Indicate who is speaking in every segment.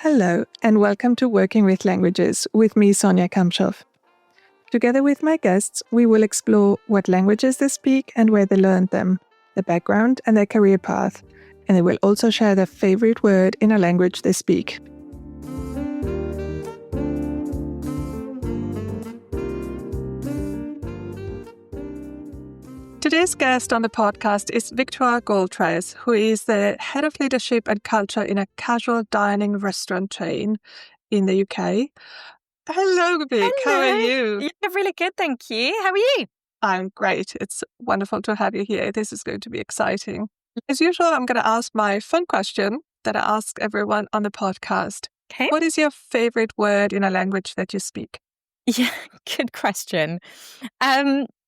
Speaker 1: Hello, and welcome to Working with Languages with me, Sonia Kamshov. Together with my guests, we will explore what languages they speak and where they learned them, their background and their career path, and they will also share their favorite word in a language they speak. Today's guest on the podcast is Victoire Galtres, who is the head of leadership and culture in a casual dining restaurant chain in the UK. Hello, Vic. How are you?
Speaker 2: Yeah, really good, thank you. How are you?
Speaker 1: I'm great. It's wonderful to have you here. This is going to be exciting. As usual, I'm going to ask my fun question that I ask everyone on the podcast.
Speaker 2: Okay.
Speaker 1: What is your favorite word in a language that you speak?
Speaker 2: Yeah, good question.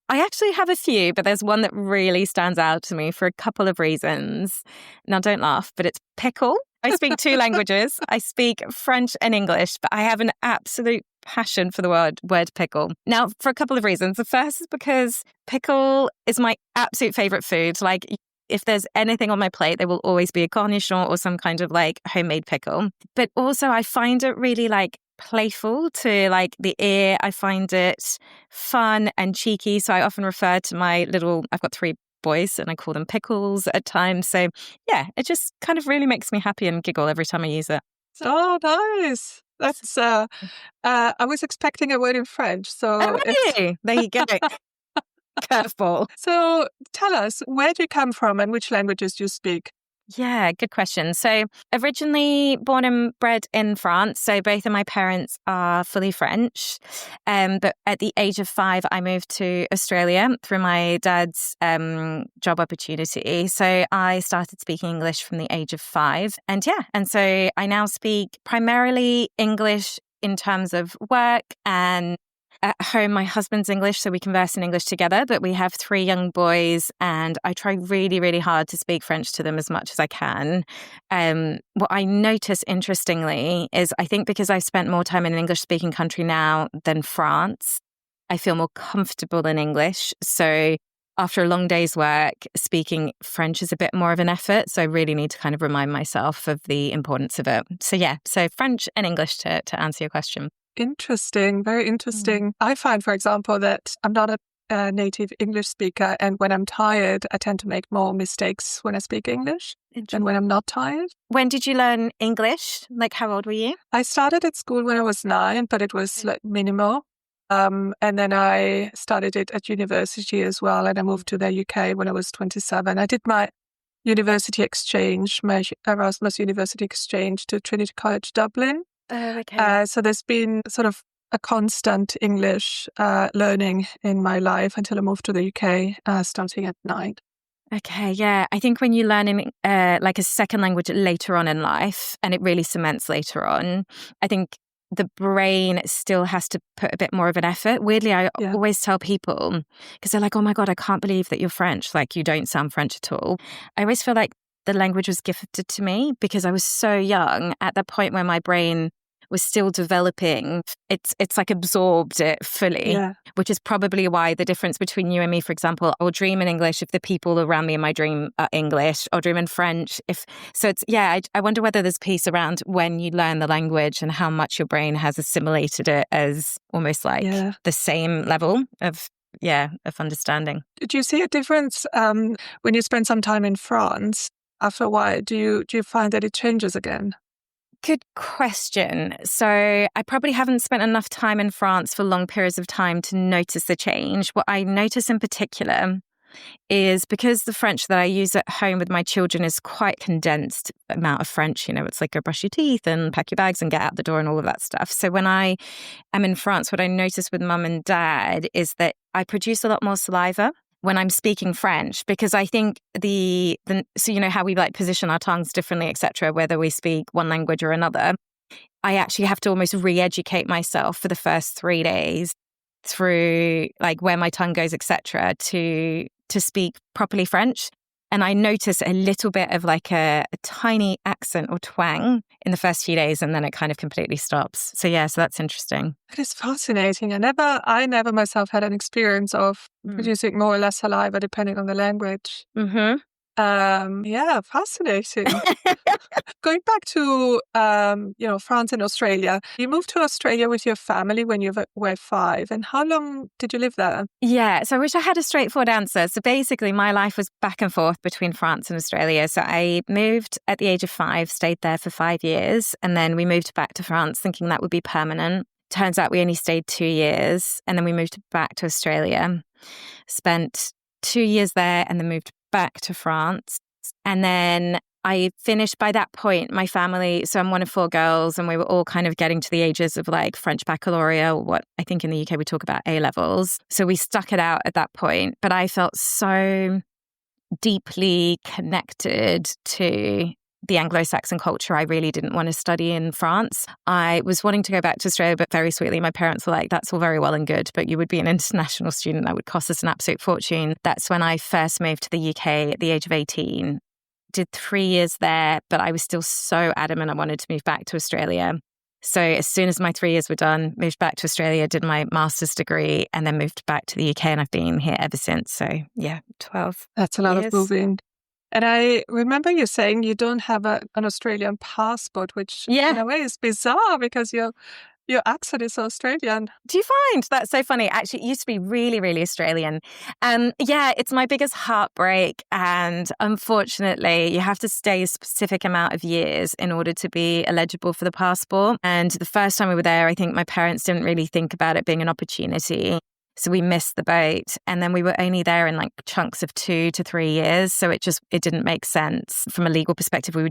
Speaker 2: I actually have a few, but there's one that really stands out to me for a couple of reasons. Now, don't laugh, but it's pickle. I speak two languages. I speak French and English, but I have an absolute passion for the word pickle. Now, for a couple of reasons. The first is because pickle is my absolute favorite food. Like, if there's anything on my plate, there will always be a cornichon or some kind of homemade pickle. But also, I find it really playful to the ear. I find it fun and cheeky. So I often refer to I've got three boys and I call them pickles at times. So yeah, it just kind of really makes me happy and giggle every time I use it.
Speaker 1: Oh, nice. That's, I was expecting a word in French. So
Speaker 2: There you go. Careful.
Speaker 1: So tell us, where do you come from and which languages do you speak?
Speaker 2: Yeah, good question. So originally born and bred in France. So both of my parents are fully French. But at the age of 5, I moved to Australia through my dad's job opportunity. So I started speaking English from the age of 5. And so I now speak primarily English in terms of work, and at home, my husband's English, so we converse in English together, but we have 3 young boys and I try really, really hard to speak French to them as much as I can. What I notice, interestingly, is I think because I've spent more time in an English-speaking country now than France, I feel more comfortable in English. So after a long day's work, speaking French is a bit more of an effort. So I really need to kind of remind myself of the importance of it. So French and English to answer your question.
Speaker 1: Interesting. Very interesting. I find, for example, that I'm not a native English speaker. And when I'm tired, I tend to make more mistakes when I speak English than when I'm not tired.
Speaker 2: When did you learn English? How old were you?
Speaker 1: I started at school when I was 9, but it was minimal. And then I started it at university as well. And I moved to the UK when I was 27. I did my university exchange, my Erasmus University exchange to Trinity College Dublin.
Speaker 2: Oh, okay.
Speaker 1: So there's been sort of a constant English learning in my life until I moved to the UK, starting at 9.
Speaker 2: Okay, yeah. I think when you learn a second language later on in life, and it really cements later on, I think the brain still has to put a bit more of an effort. Weirdly, I always tell people, because they're like, oh my God, I can't believe that you're French. You don't sound French at all. I always feel like the language was gifted to me because I was so young at the point where my brain was still developing. It's absorbed it fully, which is probably why the difference between you and me, for example, I'll dream in English if the people around me in my dream are English. I'll dream in French. I wonder whether there's peace around when you learn the language and how much your brain has assimilated it as almost the same level of understanding.
Speaker 1: Do you see a difference when you spend some time in France? After a while, do you find that it changes again?
Speaker 2: Good question. So I probably haven't spent enough time in France for long periods of time to notice the change. What I notice in particular is because the French that I use at home with my children is quite condensed amount of French. It's go brush your teeth and pack your bags and get out the door and all of that stuff. So when I am in France, what I notice with mum and dad is that I produce a lot more saliva when I'm speaking French, because I think so you know how we position our tongues differently, etc., whether we speak one language or another. I actually have to almost re-educate myself for the first 3 days through where my tongue goes, etc., to speak properly French. And I notice a little bit of a tiny accent or twang in the first few days, and then it kind of completely stops. So that's interesting.
Speaker 1: It is fascinating. I never myself had an experience of producing more or less saliva depending on the language.
Speaker 2: Mm-hmm.
Speaker 1: Yeah, fascinating. Going back to, France and Australia, you moved to Australia with your family when you were 5. And how long did you live there?
Speaker 2: Yeah, so I wish I had a straightforward answer. So basically, my life was back and forth between France and Australia. So I moved at the age of 5, stayed there for 5 years, and then we moved back to France thinking that would be permanent. Turns out we only stayed 2 years, and then we moved back to Australia, spent 2 years there, and then moved back to France. And then I finished by that point, my family. So I'm one of 4 girls, and we were all kind of getting to the ages of like French baccalaureate, or what I think in the UK we talk about A levels. So we stuck it out at that point. But I felt so deeply connected to the Anglo-Saxon culture. I really didn't want to study in France. I was wanting to go back to Australia, but very sweetly, my parents were like, that's all very well and good, but you would be an international student. That would cost us an absolute fortune. That's when I first moved to the UK at the age of 18. Did 3 years there, but I was still so adamant I wanted to move back to Australia. So as soon as my 3 years were done, moved back to Australia, did my master's degree, and then moved back to the UK, and I've been here ever since. So yeah, 12
Speaker 1: That's a lot
Speaker 2: years.
Speaker 1: of moving. And I remember you saying you don't have an Australian passport, which in a way is bizarre because your accent is Australian.
Speaker 2: Do you find that's so funny? Actually, it used to be really, really Australian. Yeah, it's my biggest heartbreak. And unfortunately, you have to stay a specific amount of years in order to be eligible for the passport. And the first time we were there, I think my parents didn't really think about it being an opportunity. So we missed the boat. And then we were only there in like chunks of 2 to 3 years. So it didn't make sense from a legal perspective. We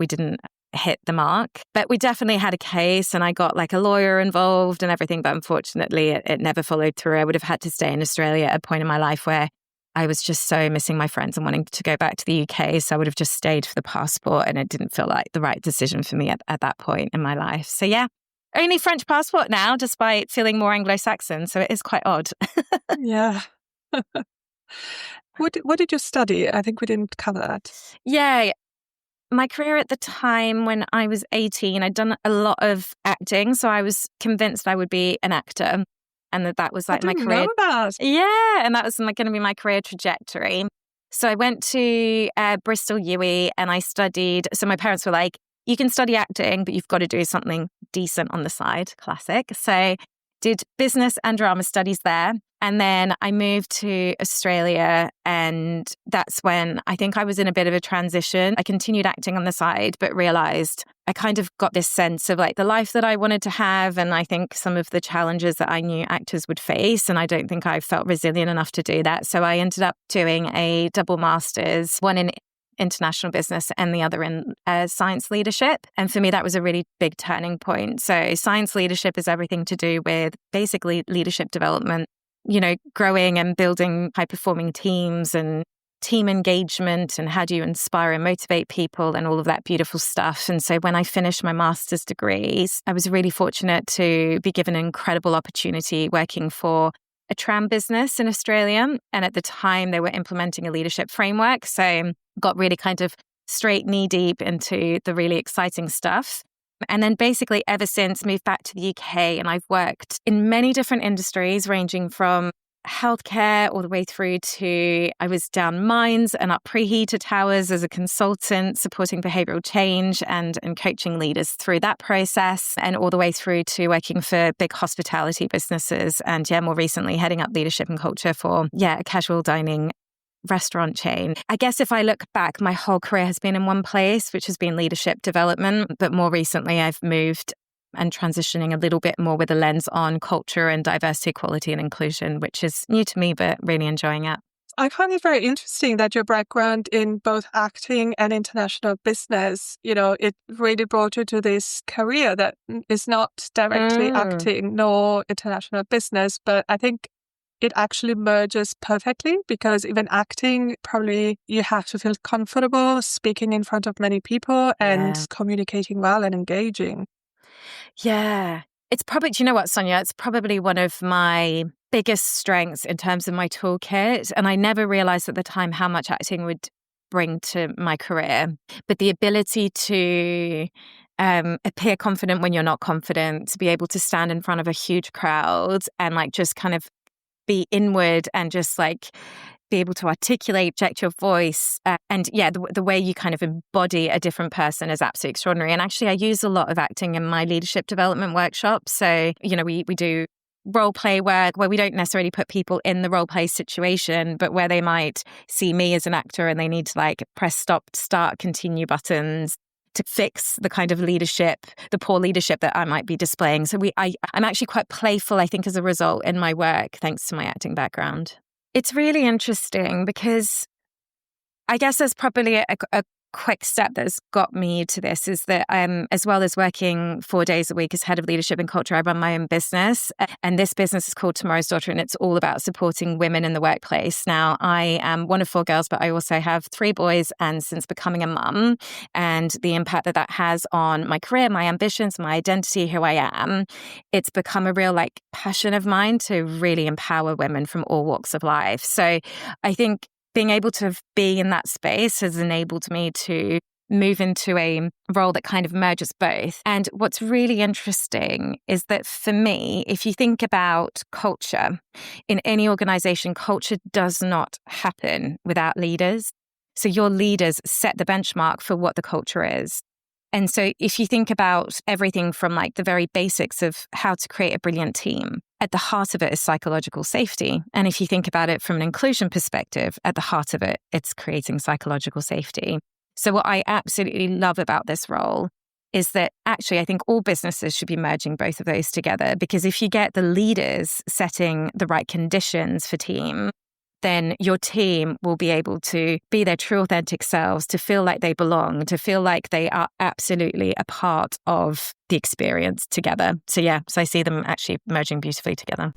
Speaker 2: didn't hit the mark. But we definitely had a case, and I got like a lawyer involved and everything. But unfortunately, it never followed through. I would have had to stay in Australia at a point in my life where I was just so missing my friends and wanting to go back to the UK. So I would have just stayed for the passport, and it didn't feel like the right decision for me at that point in my life. So yeah. Only French passport now, despite feeling more Anglo-Saxon. So it is quite odd.
Speaker 1: Yeah. What did you study? I think we didn't cover that.
Speaker 2: Yeah. My career at the time when I was 18, I'd done a lot of acting. So I was convinced I would be an actor, and that was like my career.
Speaker 1: I didn't know that.
Speaker 2: Yeah. And that was going to be my career trajectory. So I went to Bristol UWE and I studied. So my parents were like, you can study acting, but you've got to do something decent on the side. Classic. So did business and drama studies there. And then I moved to Australia, and that's when I think I was in a bit of a transition. I continued acting on the side, but realized I kind of got this sense of like the life that I wanted to have. And I think some of the challenges that I knew actors would face. And I don't think I felt resilient enough to do that. So I ended up doing a double master's, one in international business and the other in science leadership. And for me, that was a really big turning point. So science leadership is everything to do with basically leadership development, growing and building high-performing teams and team engagement, and how do you inspire and motivate people and all of that beautiful stuff. And so when I finished my master's degrees, I was really fortunate to be given an incredible opportunity working for a tram business in Australia. And at the time, they were implementing a leadership framework. So got really kind of straight knee deep into the really exciting stuff. And then basically ever since moved back to the UK, and I've worked in many different industries ranging from healthcare all the way through to I was down mines and up preheater towers as a consultant supporting behavioral change and coaching leaders through that process, and all the way through to working for big hospitality businesses, and more recently heading up leadership and culture for a casual dining restaurant chain. I guess if I look back, my whole career has been in one place, which has been leadership development. But more recently, I've moved and transitioning a little bit more with a lens on culture and diversity, equality and inclusion, which is new to me, but really enjoying it.
Speaker 1: I find it very interesting that your background in both acting and international business, it really brought you to this career that is not directly acting nor international business, but I think it actually merges perfectly, because even acting, probably you have to feel comfortable speaking in front of many people and communicating well and engaging.
Speaker 2: Yeah. It's probably, do you know what, Sonia? It's probably one of my biggest strengths in terms of my toolkit. And I never realized at the time how much acting would bring to my career. But the ability to appear confident when you're not confident, to be able to stand in front of a huge crowd and just kind of be inward and just be able to articulate, project your voice. And yeah, the way you kind of embody a different person is absolutely extraordinary. And actually, I use a lot of acting in my leadership development workshops. So, we do role play work where we don't necessarily put people in the role play situation, but where they might see me as an actor and they need to like press stop, start, continue buttons to fix the kind of leadership, the poor leadership that I might be displaying. So I'm actually quite playful, I think, as a result in my work, thanks to my acting background. It's really interesting because I guess there's probably a quick step that's got me to this is that as well as working 4 days a week as head of leadership and culture, I run my own business. And this business is called Tomorrow's Daughter, and it's all about supporting women in the workplace. Now, I am one of 4 girls, but I also have 3 boys. And since becoming a mum and the impact that has on my career, my ambitions, my identity, who I am, it's become a real passion of mine to really empower women from all walks of life. So I think being able to be in that space has enabled me to move into a role that kind of merges both. And what's really interesting is that for me, if you think about culture, in any organization, culture does not happen without leaders. So your leaders set the benchmark for what the culture is. And so if you think about everything from the very basics of how to create a brilliant team, at the heart of it is psychological safety. And if you think about it from an inclusion perspective, at the heart of it, it's creating psychological safety. So what I absolutely love about this role is that actually I think all businesses should be merging both of those together, because if you get the leaders setting the right conditions for team, then your team will be able to be their true authentic selves, to feel like they belong, to feel like they are absolutely a part of the experience together. So I see them actually merging beautifully together.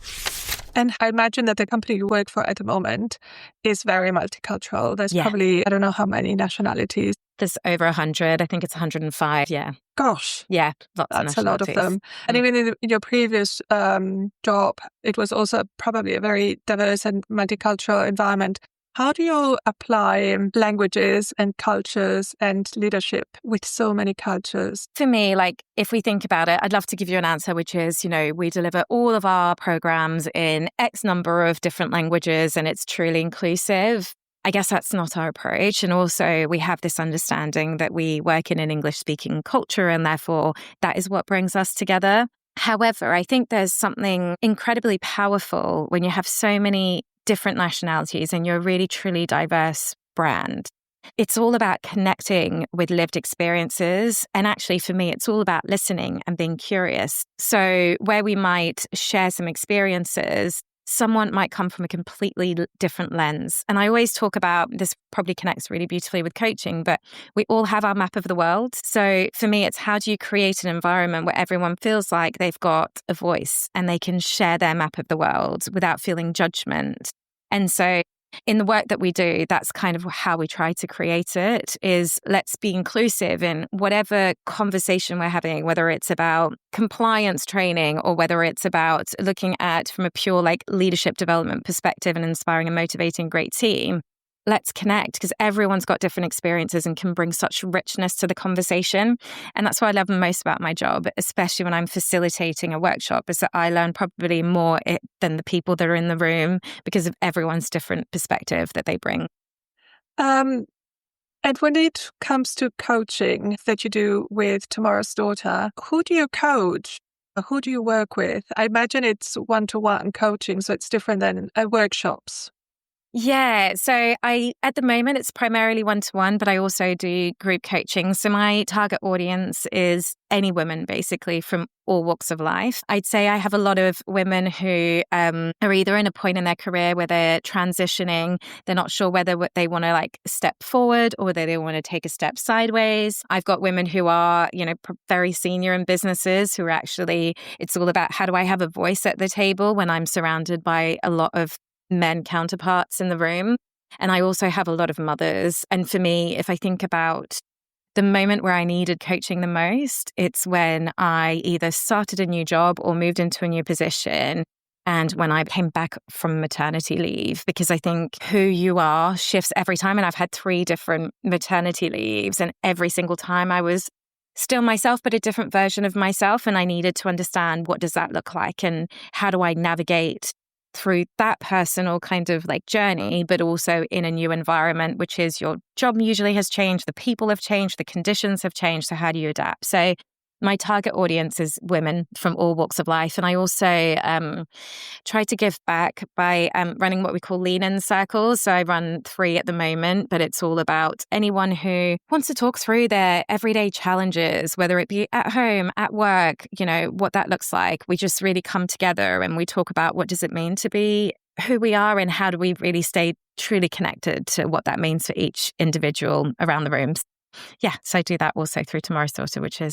Speaker 1: And I imagine that the company you work for at the moment is very multicultural. There's probably, I don't know how many nationalities.
Speaker 2: There's over 100. I think it's 105. Yeah.
Speaker 1: Gosh.
Speaker 2: Yeah.
Speaker 1: That's a lot of them. And even in your previous job, it was also probably a very diverse and multicultural environment. How do you apply languages and cultures and leadership with so many cultures?
Speaker 2: For me, if we think about it, I'd love to give you an answer, which is, we deliver all of our programs in X number of different languages and it's truly inclusive. I guess that's not our approach. And also we have this understanding that we work in an English-speaking culture and therefore that is what brings us together. However, I think there's something incredibly powerful when you have so many different nationalities and you're a really truly diverse brand. It's all about connecting with lived experiences. And actually, for me, it's all about listening and being curious. So where we might share some experiences, someone might come from a completely different lens. And I always talk about, this probably connects really beautifully with coaching, but we all have our map of the world. So for me, it's how do you create an environment where everyone feels like they've got a voice and they can share their map of the world without feeling judgment. And so in the work that we do, that's kind of how we try to create it, is let's be inclusive in whatever conversation we're having, whether it's about compliance training or whether it's about looking at from a pure leadership development perspective and inspiring and motivating a great team. Let's connect, because everyone's got different experiences and can bring such richness to the conversation. And that's what I love most about my job, especially when I'm facilitating a workshop, is that I learn probably more than the people that are in the room because of everyone's different perspective that they bring.
Speaker 1: And when it comes to coaching that you do with Tomorrow's Daughter, who do you coach? Who do you work with? I imagine it's one-to-one coaching, so it's different than workshops.
Speaker 2: Yeah. So at the moment, it's primarily one-to-one, but I also do group coaching. So my target audience is any woman, basically, from all walks of life. I'd say I have a lot of women who are either in a point in their career where they're transitioning. They're not sure whether they want to step forward or whether they want to take a step sideways. I've got women who are, very senior in businesses who are actually, it's all about how do I have a voice at the table when I'm surrounded by a lot of men counterparts in the room. And I also have a lot of mothers. And for me, if I think about the moment where I needed coaching the most, it's when I either started a new job or moved into a new position. And when I came back from maternity leave, because I think who you are shifts every time. And I've had 3 different maternity leaves, and every single time I was still myself, but a different version of myself. And I needed to understand, what does that look like? And how do I navigate through that personal kind of like journey, but also in a new environment, which is your job usually has changed, the people have changed, the conditions have changed. So how do you adapt? So my target audience is women from all walks of life. And I also try to give back by running what we call lean-in circles. So I run 3 at the moment, but it's all about anyone who wants to talk through their everyday challenges, whether it be at home, at work, what that looks like. We just really come together and we talk about what does it mean to be who we are and how do we really stay truly connected to what that means for each individual around the rooms. Yeah, so I do that also through Tomorrow's Daughter, which I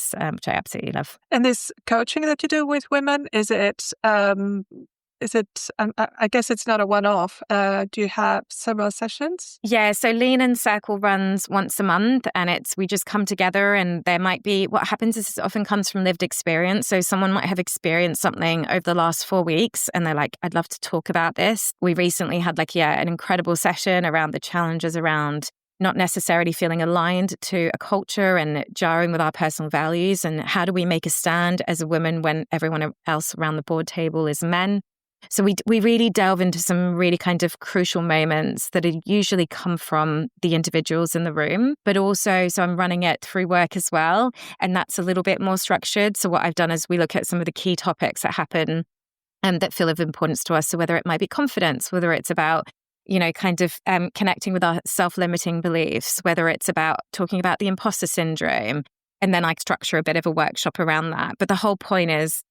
Speaker 2: absolutely love.
Speaker 1: And this coaching that you do with women, I guess it's not a one-off. Do you have several sessions?
Speaker 2: Yeah, so Lean In Circle runs once a month and we just come together, and there might be, what happens is it often comes from lived experience. So someone might have experienced something over the last 4 weeks and they're like, I'd love to talk about this. We recently had an incredible session around the challenges around not necessarily feeling aligned to a culture and jarring with our personal values, and how do we make a stand as a woman when everyone else around the board table is men. So we really delve into some really kind of crucial moments that usually come from the individuals in the room, but also, so I'm running it through work as well, and that's a little bit more structured. So what I've done is we look at some of the key topics that happen and that feel of importance to us. So whether it might be confidence, whether it's about connecting with our self-limiting beliefs, whether it's about talking about the imposter syndrome. And then I structure a bit of a workshop around that. But the whole point is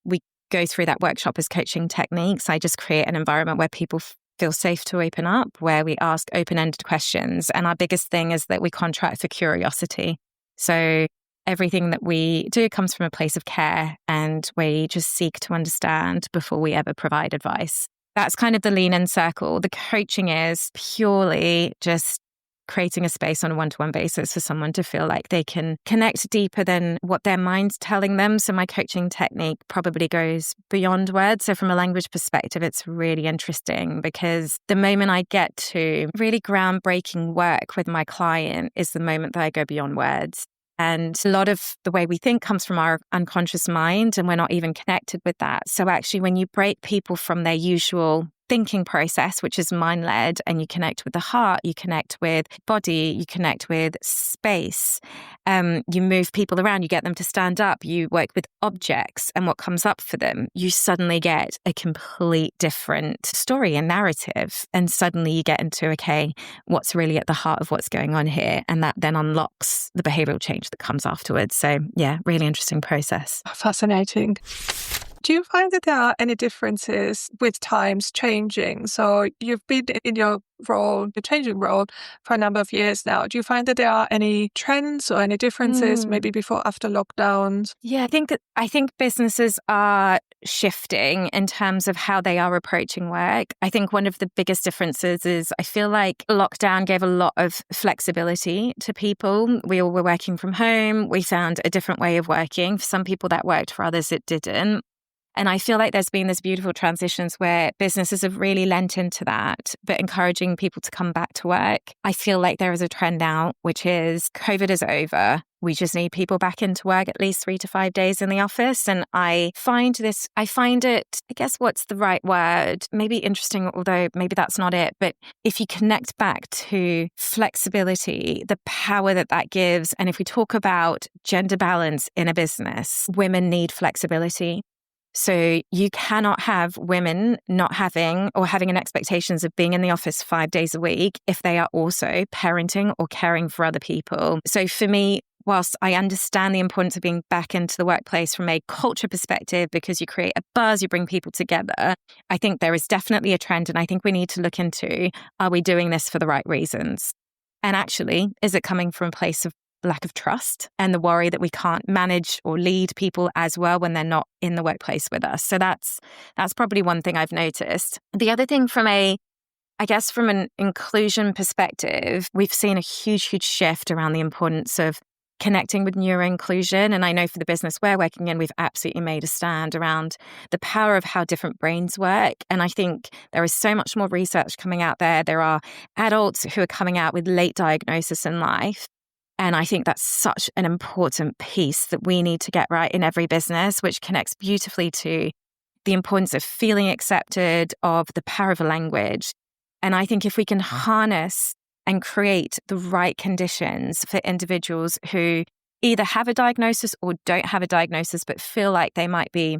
Speaker 2: we go through that workshop as coaching techniques. I just create an environment where people feel safe to open up, where we ask open-ended questions. And our biggest thing is that we contract for curiosity. So everything that we do comes from a place of care, and we just seek to understand before we ever provide advice. That's kind of the lean-in circle. The coaching is purely just creating a space on a one-to-one basis for someone to feel like they can connect deeper than what their mind's telling them. So my coaching technique probably goes beyond words. So from a language perspective, it's really interesting because the moment I get to really groundbreaking work with my client is the moment that I go beyond words. And a lot of the way we think comes from our unconscious mind, and we're not even connected with that. So actually, when you break people from their usual thinking process, which is mind-led, and you connect with the heart, you connect with body, you connect with space, you move people around, you get them to stand up, you work with objects and what comes up for them, you suddenly get a complete different story and narrative. And suddenly you get into, okay, what's really at the heart of what's going on here? And that then unlocks the behavioral change that comes afterwards. So yeah, really interesting process.
Speaker 1: Fascinating. Do you find that there are any differences with times changing? So you've been in your changing role for a number of years now. Do you find that there are any trends or any differences maybe before, after lockdowns?
Speaker 2: Yeah, I think businesses are shifting in terms of how they are approaching work. I think one of the biggest differences is I feel like lockdown gave a lot of flexibility to people. We all were working from home. We found a different way of working. For some people that worked, for others it didn't. And I feel like there's been this beautiful transitions where businesses have really lent into that, but encouraging people to come back to work. I feel like there is a trend now, which is COVID is over. We just need people back into work at least 3 to 5 days in the office. And I find it, I guess what's the right word? Maybe interesting, although maybe that's not it. But if you connect back to flexibility, the power that gives, and if we talk about gender balance in a business, women need flexibility. So you cannot have women not having or having an expectations of being in the office 5 days a week if they are also parenting or caring for other people. So for me, whilst I understand the importance of being back into the workplace from a culture perspective, because you create a buzz, you bring people together, I think there is definitely a trend. And I think we need to look into, are we doing this for the right reasons? And actually, is it coming from a place of lack of trust and the worry that we can't manage or lead people as well when they're not in the workplace with us? So that's probably one thing I've noticed. The other thing from an inclusion perspective, we've seen a huge shift around the importance of connecting with neuro-inclusion. And I know for the business we're working in, we've absolutely made a stand around the power of how different brains work. And I think there is so much more research coming out there. There are adults who are coming out with late diagnosis in life. And I think that's such an important piece that we need to get right in every business, which connects beautifully to the importance of feeling accepted, of the power of a language. And I think if we can harness and create the right conditions for individuals who either have a diagnosis or don't have a diagnosis, but feel like they might be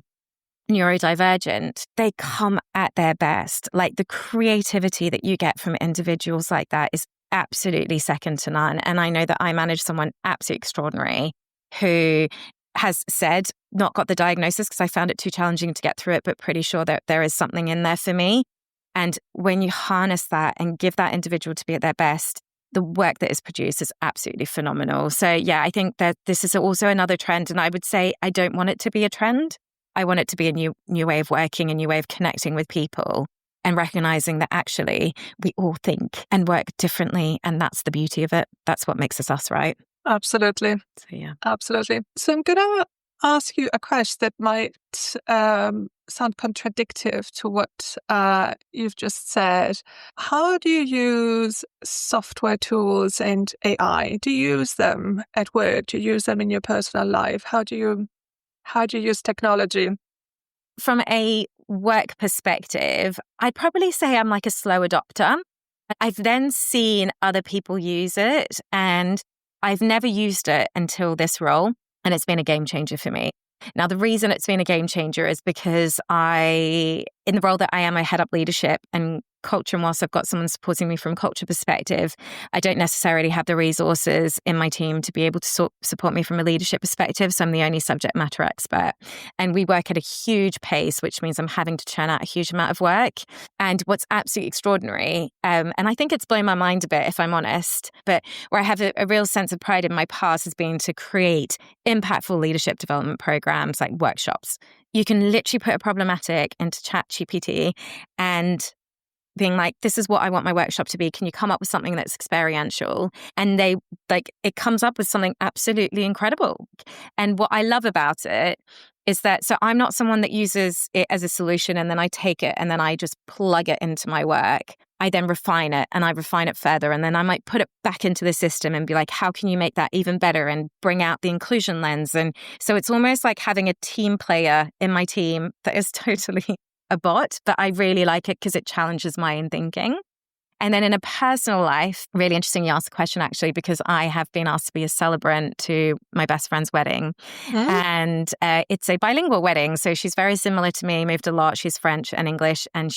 Speaker 2: neurodivergent, they come at their best. Like the creativity that you get from individuals like that is absolutely second to none. And I know that I manage someone absolutely extraordinary who has said, not got the diagnosis because I found it too challenging to get through it, but pretty sure that there is something in there for me. And when you harness that and give that individual to be at their best, the work that is produced is absolutely phenomenal. So yeah, I think that this is also another trend. And I would say I don't want it to be a trend. I want it to be a new way of working, a new way of connecting with people and recognizing that actually we all think and work differently. And that's the beauty of it. That's what makes us, right?
Speaker 1: Absolutely.
Speaker 2: So yeah.
Speaker 1: Absolutely. So I'm going to ask you a question that might sound contradictory to what you've just said. How do you use software tools and AI? Do you use them at work? Do you use them in your personal life? How do you use technology?
Speaker 2: From a work perspective, I'd probably say I'm like a slow adopter. I've then seen other people use it and I've never used it until this role. And it's been a game changer for me. Now, the reason it's been a game changer is because in the role that I am, I head up leadership and culture. And whilst I've got someone supporting me from culture perspective, I don't necessarily have the resources in my team to be able to support me from a leadership perspective. So I'm the only subject matter expert. And we work at a huge pace, which means I'm having to churn out a huge amount of work. And what's absolutely extraordinary, and I think it's blown my mind a bit, if I'm honest, but where I have a real sense of pride in my past has been to create impactful leadership development programs like workshops. You can literally put a problematic into ChatGPT and being like, this is what I want my workshop to be. Can you come up with something that's experiential? And it comes up with something absolutely incredible. And what I love about it is that, so I'm not someone that uses it as a solution and then I take it and then I just plug it into my work. I then refine it and I refine it further. And then I might put it back into the system and be like, how can you make that even better and bring out the inclusion lens? And so it's almost like having a team player in my team that is totally a bot, but I really like it because it challenges my own thinking. And then in a personal life, really interesting you asked the question actually, because I have been asked to be a celebrant to my best friend's wedding. And it's a bilingual wedding. So she's very similar to me, moved a lot. She's French and English. And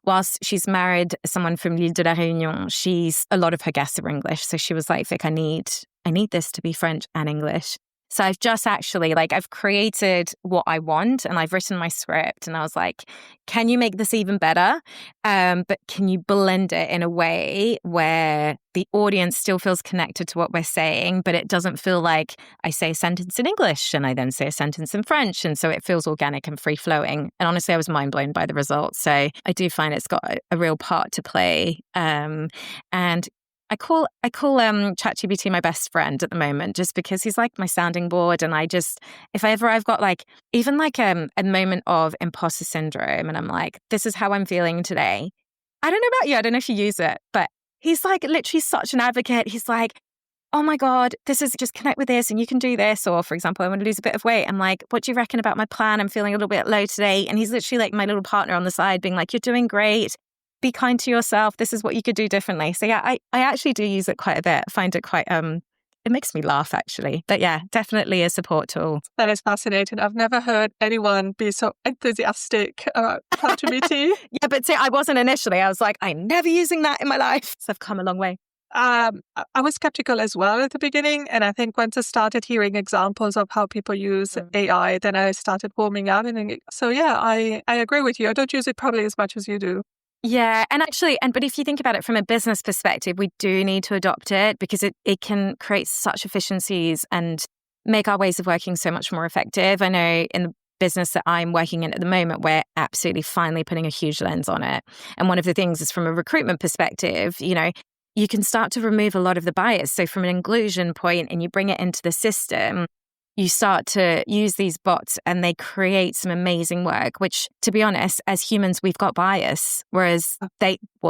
Speaker 2: whilst she's married someone from l'Île de la Réunion, a lot of her guests are English. So she was like, Vic, I need this to be French and English. So I've just actually, I've created what I want and I've written my script and I was like, can you make this even better? But can you blend it in a way where the audience still feels connected to what we're saying, but it doesn't feel like I say a sentence in English and I then say a sentence in French. And so it feels organic and free flowing. And honestly, I was mind blown by the results. So I do find it's got a real part to play. And I call ChatGPT my best friend at the moment, just because he's like my sounding board. And if ever I've got even a moment of imposter syndrome and I'm like, this is how I'm feeling today. I don't know about you. I don't know if you use it, but he's like literally such an advocate. He's like, oh my God, this is just connect with this and you can do this. Or for example, I want to lose a bit of weight. I'm like, what do you reckon about my plan? I'm feeling a little bit low today. And he's literally like my little partner on the side being like, you're doing great. Be kind to yourself. This is what you could do differently. So yeah, I actually do use it quite a bit. I find it quite, it makes me laugh actually. But yeah, definitely a support tool.
Speaker 1: That is fascinating. I've never heard anyone be so enthusiastic about ChatGPT.
Speaker 2: Yeah, but see, I wasn't initially. I was like, I'm never using that in my life. So I've come a long way.
Speaker 1: I was skeptical as well at the beginning. And I think once I started hearing examples of how people use AI, then I started warming up. So yeah, I agree with you. I don't use it probably as much as you do.
Speaker 2: Yeah. And actually, but if you think about it from a business perspective, we do need to adopt it because it can create such efficiencies and make our ways of working so much more effective. I know in the business that I'm working in at the moment, we're absolutely finally putting a huge lens on it. And one of the things is from a recruitment perspective, you can start to remove a lot of the bias. So from an inclusion point and you bring it into the system, you start to use these bots and they create some amazing work, which to be honest, as humans, we've got bias, whereas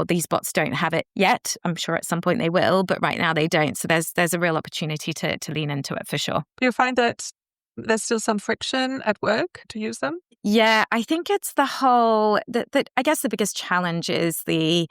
Speaker 2: these bots don't have it yet. I'm sure at some point they will, but right now they don't. So there's a real opportunity to lean into it for sure.
Speaker 1: Do you find that there's still some friction at work to use them?
Speaker 2: Yeah, I think it's the whole, I guess the biggest challenge is the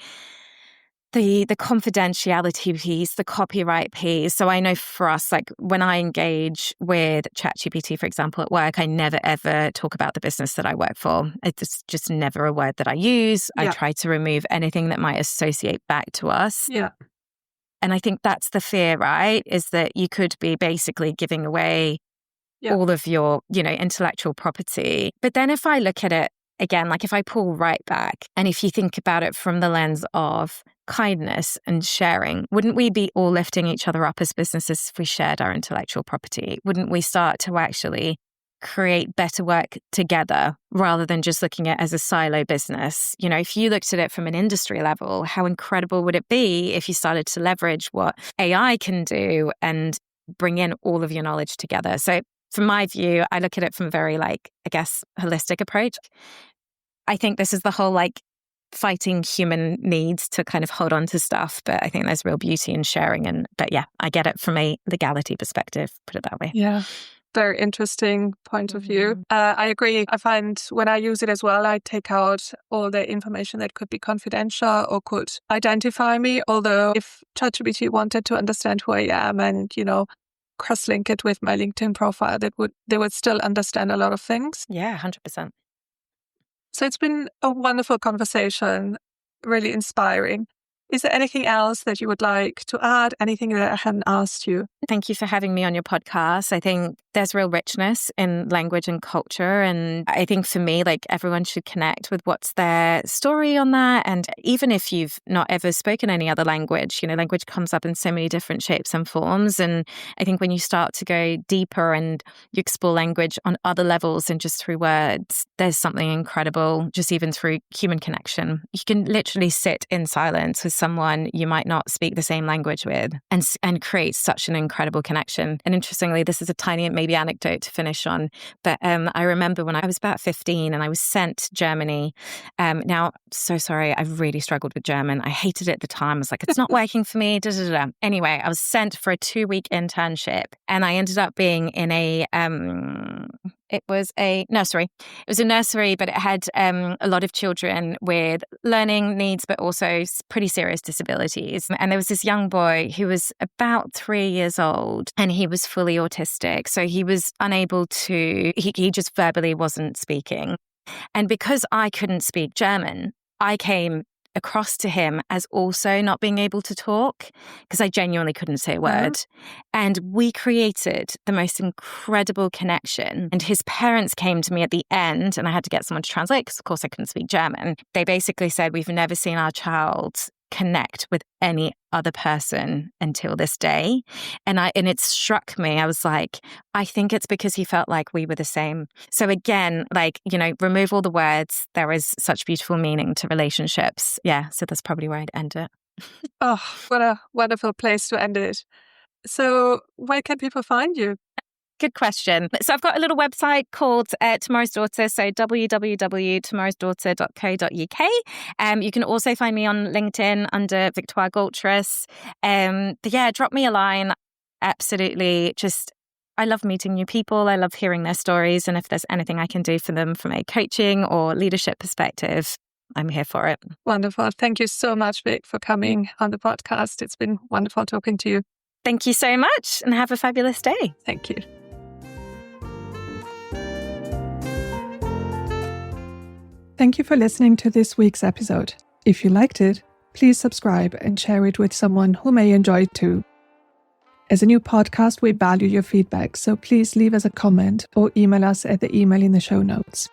Speaker 2: confidentiality piece, the copyright piece. So I know for us, like when I engage with ChatGPT, for example, at work, I never ever talk about the business that I work for. It's just never a word that I use.
Speaker 1: Yeah.
Speaker 2: I try to remove anything that might associate back to us.
Speaker 1: Yeah.
Speaker 2: And I think that's the fear, right? Is that you could be basically giving away all of your, intellectual property. But then if I look at it again, like if I pull right back and if you think about it from the lens of kindness and sharing, wouldn't we be all lifting each other up as businesses if we shared our intellectual property? Wouldn't we start to actually create better work together rather than just looking at it as a silo business? If you looked at it from an industry level, how incredible would it be if you started to leverage what AI can do and bring in all of your knowledge together? So from my view, I look at it from a very, holistic approach. I think this is the whole, fighting human needs to kind of hold on to stuff. But I think there's real beauty in sharing. But yeah, I get it from a legality perspective, put it that way.
Speaker 1: Yeah. Very interesting point of view. I agree. I find when I use it as well, I take out all the information that could be confidential or could identify me. Although if ChatGPT wanted to understand who I am and, cross-link it with my LinkedIn profile, they would still understand a lot of things.
Speaker 2: Yeah, 100%.
Speaker 1: So it's been a wonderful conversation, really inspiring. Is there anything else that you would like to add? Anything that I haven't asked you?
Speaker 2: Thank you for having me on your podcast. I think there's real richness in language and culture. And I think for me, everyone should connect with what's their story on that. And even if you've not ever spoken any other language, language comes up in so many different shapes and forms. And I think when you start to go deeper and you explore language on other levels than just through words, there's something incredible, just even through human connection. You can literally sit in silence with someone you might not speak the same language with and create such an incredible connection. And interestingly, this is a tiny maybe anecdote to finish on, but I remember when I was about 15 and I was sent to Germany. Now, so sorry, I really struggled with German. I hated it at the time. I was like, it's not working for me. Anyway, I was sent for a 2-week internship and I ended up being in it was a nursery. It was a nursery, but it had a lot of children with learning needs, but also pretty serious disabilities. And there was this young boy who was about 3 years old and he was fully autistic. So he was unable to, he just verbally wasn't speaking. And because I couldn't speak German, I came across to him as also not being able to talk because I genuinely couldn't say a word. And we created the most incredible connection. And his parents came to me at the end and I had to get someone to translate because of course I couldn't speak German. They basically said, we've never seen our child connect with any other person until this day. And it struck me. I was like, I think it's because he felt like we were the same. So again, remove all the words. There is such beautiful meaning to relationships. Yeah. So that's probably where I'd end it.
Speaker 1: Oh, what a wonderful place to end it. So where can people find you?
Speaker 2: Good question. So I've got a little website called Tomorrow's Daughter, so www.tomorrowsdaughter.co.uk. You can also find me on LinkedIn under Victoire Galtres. But yeah, drop me a line. Absolutely. I love meeting new people. I love hearing their stories. And if there's anything I can do for them from a coaching or leadership perspective, I'm here for it.
Speaker 1: Wonderful. Thank you so much, Vic, for coming on the podcast. It's been wonderful talking to you.
Speaker 2: Thank you so much and have a fabulous day.
Speaker 1: Thank you. Thank you for listening to this week's episode. If you liked it, please subscribe and share it with someone who may enjoy it too. As a new podcast, we value your feedback, so please leave us a comment or email us at the email in the show notes.